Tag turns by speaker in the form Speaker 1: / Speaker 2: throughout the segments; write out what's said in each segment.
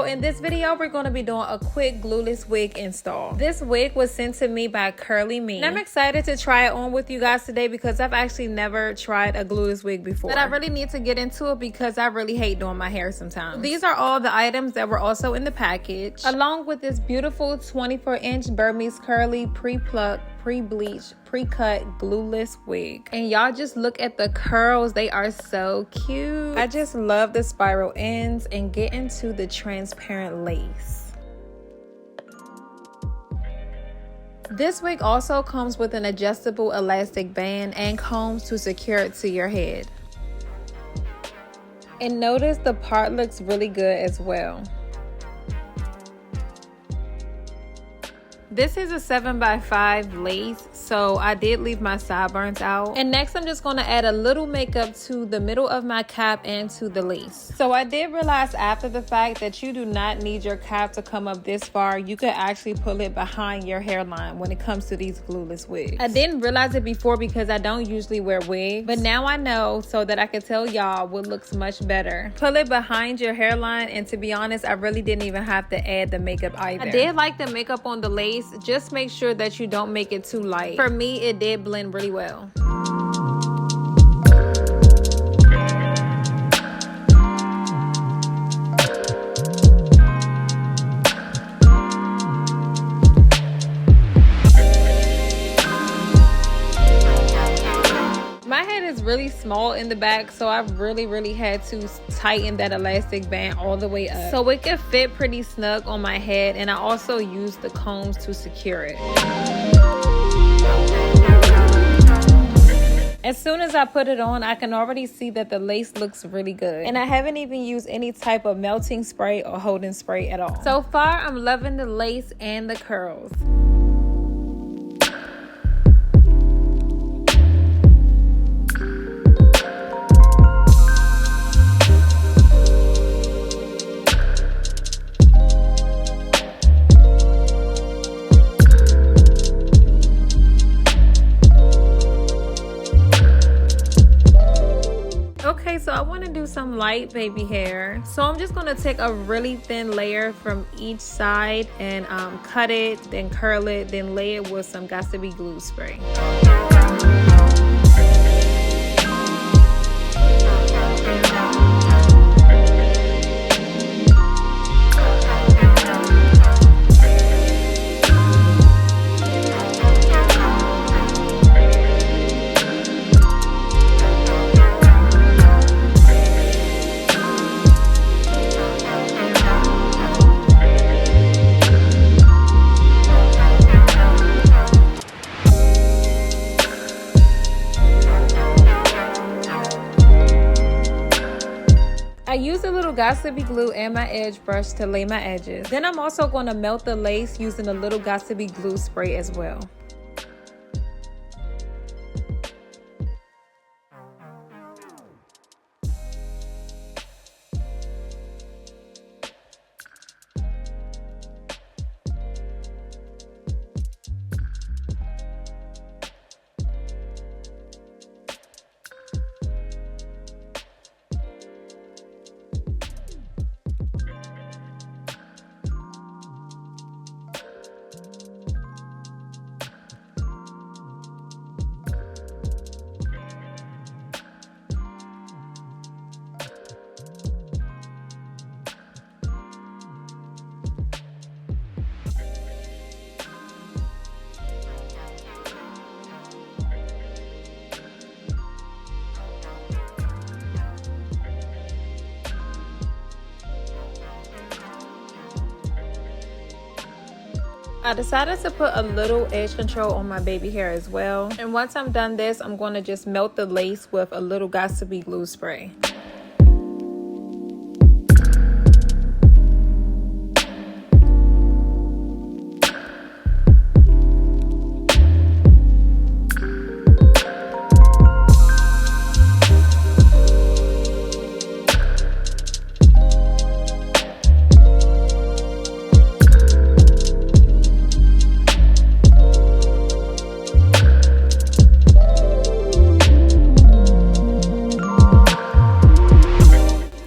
Speaker 1: So in this video, we're going to be doing a quick glueless wig install. This wig was sent to me by Curly Me. And I'm excited to try it on with you guys today because I've actually never tried a glueless wig before. But I really need to get into it because I really hate doing my hair sometimes. These are all the items that were also in the package, along with this beautiful 24-inch Burmese curly pre-plucked, pre-bleached, pre-cut glueless wig. And y'all just look at the curls, they are so cute. I just love the spiral ends and get into the transparent lace. This wig also comes with an adjustable elastic band and combs to secure it to your head. And notice the part looks really good as well. This is a 7x5 lace, so I did leave my sideburns out. And next I'm just going to add a little makeup to the middle of my cap and to the lace. So I did realize after the fact that you do not need your cap to come up this far. You could actually pull it behind your hairline when it comes to these glueless wigs. I didn't realize it before because I don't usually wear wigs, but now I know so that I can tell y'all what looks much better. Pull it behind your hairline, and to be honest, I really didn't even have to add the makeup either. I did like the makeup on the lace. Just make sure that you don't make it too light. For me, it did blend really well. My head is really small in the back, so I really had to tighten that elastic band all the way up so it could fit pretty snug on my head, and I also used the combs to secure it. As soon as I put it on, I can already see that the lace looks really good. And I haven't even used any type of melting spray or holding spray at all. So far, I'm loving the lace and the curls. Okay, so I want to do some light baby hair. So I'm just going to take a really thin layer from each side and cut it, then curl it, then lay it with some Got to Be glue spray. I use a little Got to Be glue and my edge brush to lay my edges. Then I'm also going to melt the lace using a little Got to Be glue spray as well. I decided to put a little edge control on my baby hair as well. And once I'm done this, I'm going to just melt the lace with a little Got to Be glue spray.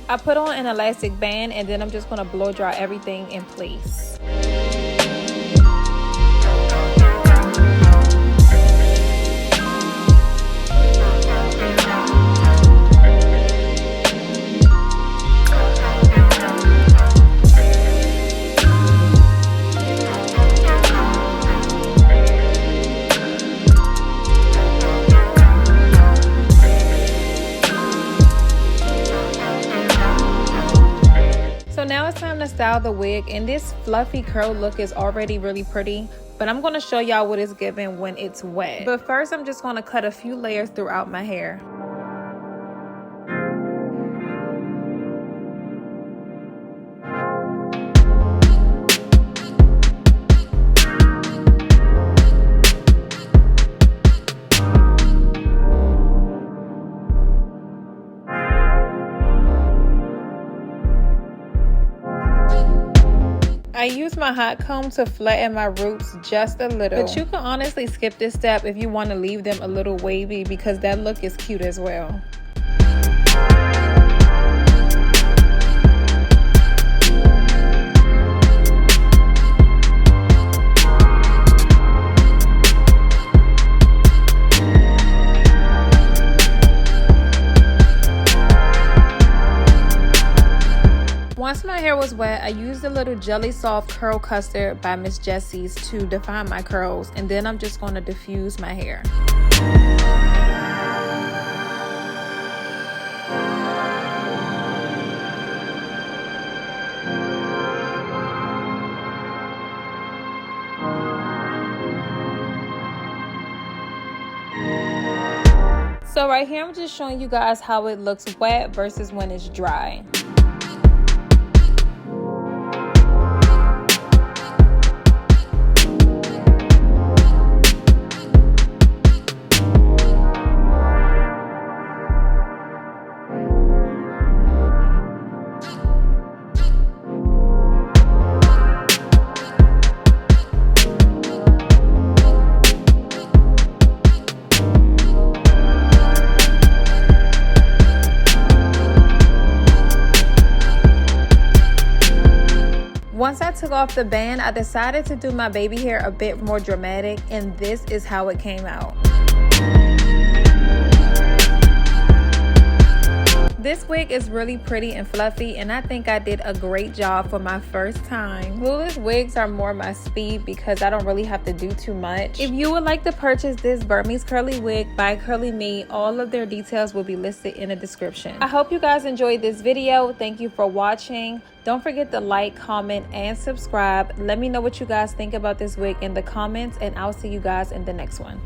Speaker 1: I put on an elastic band and then I'm just going to blow dry everything in place. So now it's time to style the wig, and this fluffy curl look is already really pretty, but I'm going to show y'all what it's giving when it's wet. But first I'm just going to cut a few layers throughout my hair. I use my hot comb to flatten my roots just a little, but you can honestly skip this step if you want to leave them a little wavy because that look is cute as well. Once my hair was wet, I used a little Jelly Soft Curl Custard by Miss Jessie's to define my curls, and then I'm just going to diffuse my hair. So right here, I'm just showing you guys how it looks wet versus when it's dry. Once I took off the band, I decided to do my baby hair a bit more dramatic, and this is how it came out. This wig is really pretty and fluffy, and I think I did a great job for my first time. Glueless wigs are more my speed because I don't really have to do too much. If you would like to purchase this Burmese curly wig by Curly Me, all of their details will be listed in the description. I hope you guys enjoyed this video. Thank you for watching. Don't forget to like, comment, and subscribe. Let me know what you guys think about this wig in the comments, and I'll see you guys in the next one.